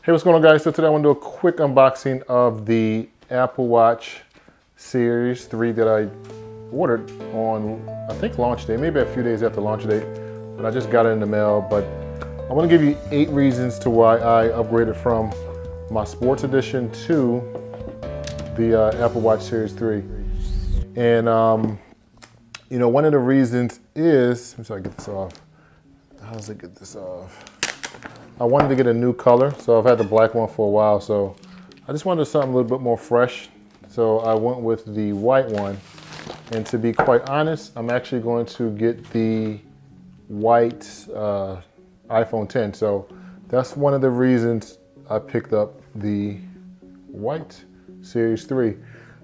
Hey, what's going on, guys? So today I want to do a quick unboxing of the Apple Watch Series 3 that I ordered on, I think, launch day, maybe a few days after launch date, but I just got it in the mail. But I want to give you 8 reasons to why I upgraded from my Sports Edition to the Apple Watch Series 3. And, you know, one of the reasons is, let me see if I get this off. How does it get this off? I wanted to get a new color, so I've had the black one for a while, so I just wanted something a little bit more fresh. So I went with the white one, and to be quite honest, I'm actually going to get the white iPhone 10. So that's one of the reasons I picked up the white Series 3.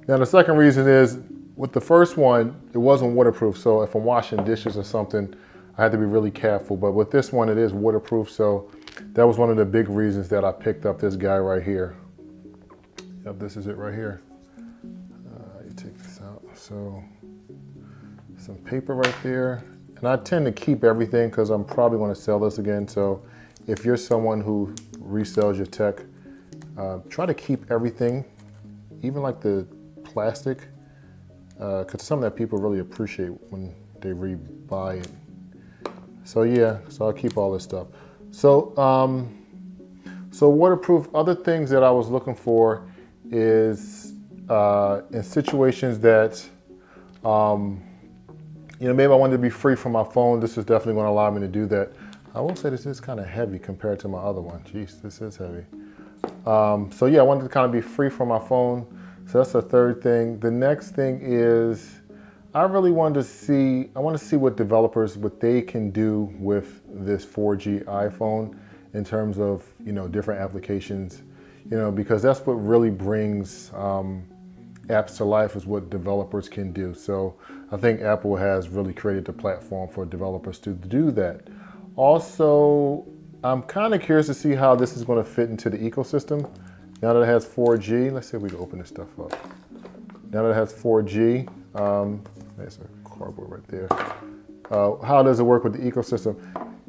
Now the second reason is, with the first one, it wasn't waterproof, so if I'm washing dishes or something, I had to be really careful. But with this one, it is waterproof, so that was one of the big reasons that I picked up this guy right here. Yep, this is it right here. You take this out. So some paper right there. And I tend to keep everything because I'm probably going to sell this again. So if you're someone who resells your tech, try to keep everything, even like the plastic, because something that people really appreciate when they rebuy it. So yeah, so I'll keep all this stuff. So, so waterproof. Other things that I was looking for is in situations that, you know, maybe I wanted to be free from my phone. This is definitely going to allow me to do that. I will say this is kind of heavy compared to my other one. Jeez, this is heavy. So yeah, I wanted to kind of be free from my phone. So that's the third thing. The next thing is, I really wanted to see, I want to see what developers, what they can do with this 4G iPhone in terms of, you know, different applications, you know, because that's what really brings apps to life, is what developers can do. So I think Apple has really created the platform for developers to do that. Also, I'm kind of curious to see how this is going to fit into the ecosystem. Now that it has 4G, let's see if we can open this stuff up. Now that it has 4G, there's a cardboard right there. How does it work with the ecosystem?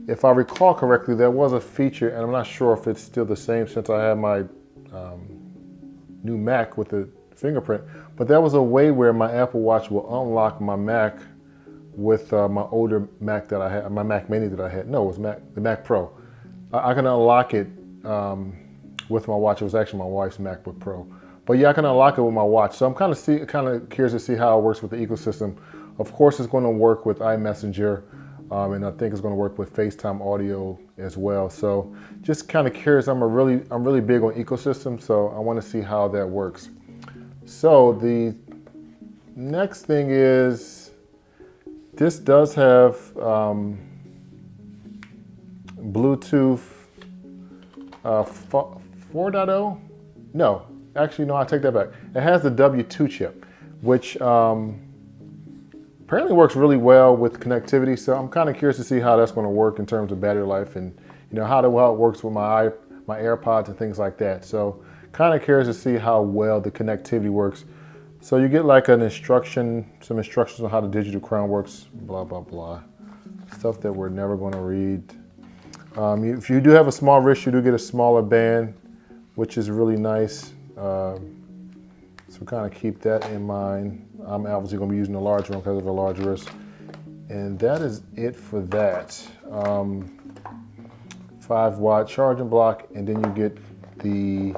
If I recall correctly, there was a feature, and I'm not sure if it's still the same since I have my new Mac with the fingerprint, but there was a way where my Apple Watch will unlock my Mac with my older Mac that I had, my Mac Mini that I had. No, it was the Mac Pro. I can unlock it with my watch. It was actually my wife's MacBook Pro. But yeah, I can unlock it with my watch. So I'm kind of curious to see how it works with the ecosystem. Of course, it's going to work with iMessenger, and I think it's going to work with FaceTime audio as well. So just kind of curious. I'm really big on ecosystem, so I want to see how that works. So the next thing is, this does have Bluetooth 4.0. No. Actually, no, I take that back. It has the W2 chip, which apparently works really well with connectivity. So I'm kind of curious to see how that's going to work in terms of battery life, and you know how it works with my AirPods and things like that. So kind of curious to see how well the connectivity works. So you get like some instructions on how the digital crown works, blah, blah, blah. Stuff that we're never going to read. If you do have a small wrist, you do get a smaller band, which is really nice. So kind of keep that in mind. I'm obviously going to be using the large one because of the large wrist. And that is it for that. 5-watt charging block, and then you get the,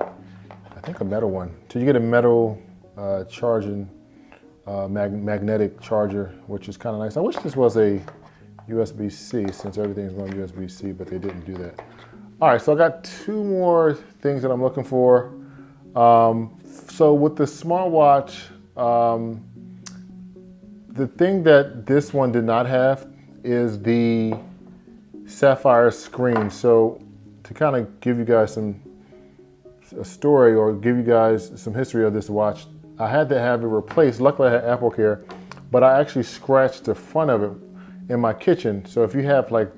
I think, a metal one. So you get a metal charging magnetic charger, which is kind of nice. I wish this was a USB-C, since everything's going USB-C, but they didn't do that. All right, so I got 2 more things that I'm looking for. So with the smartwatch, the thing that this one did not have is the sapphire screen. So to kind of give you guys a story, or give you guys some history of this watch, I had to have it replaced. Luckily I had AppleCare, but I actually scratched the front of it in my kitchen. So if you have like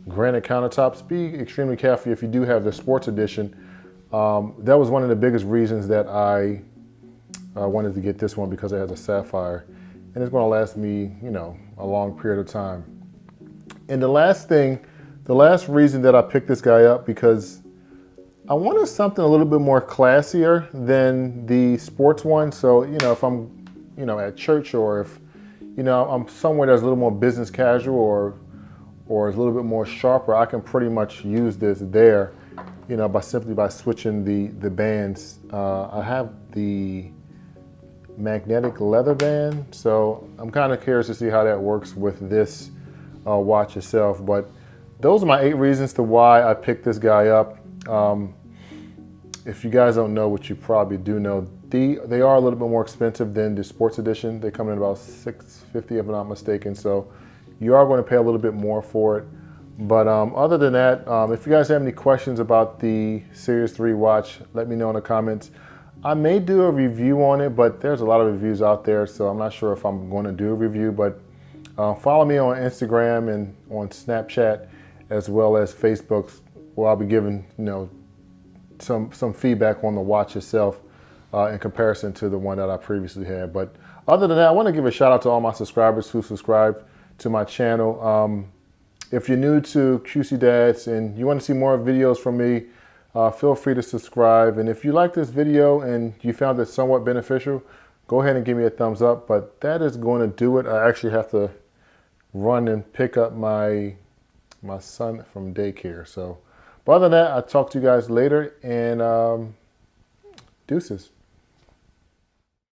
granite countertops, be extremely careful if you do have the Sports Edition. That was one of the biggest reasons that I wanted to get this one, because it has a sapphire, and it's going to last me, you know, a long period of time. And the last reason that I picked this guy up, because I wanted something a little bit more classier than the sports one. So, if I'm, at church, or if, I'm somewhere that's a little more business casual, or is a little bit more sharper, I can pretty much use this there, by switching the bands. I have the magnetic leather band, so I'm kind of curious to see how that works with this watch itself. But those are my 8 reasons to why I picked this guy up. If you guys don't know, what you probably do know, they are a little bit more expensive than the sports edition. They come in about $650 if I'm not mistaken, so you are going to pay a little bit more for it. But other than that, if you guys have any questions about the Series 3 watch, let me know in the comments. I may do a review on it, but there's a lot of reviews out there, so I'm not sure if I'm going to do a review. But follow me on Instagram and on Snapchat, as well as Facebook, where I'll be giving some feedback on the watch itself in comparison to the one that I previously had. But other than that, I want to give a shout out to all my subscribers who subscribe to my channel. If you're new to QC Dads and you want to see more videos from me, feel free to subscribe. And if you like this video and you found it somewhat beneficial, go ahead and give me a thumbs up. But that is going to do it. I actually have to run and pick up my son from daycare. So, but other than that, I'll talk to you guys later, and deuces.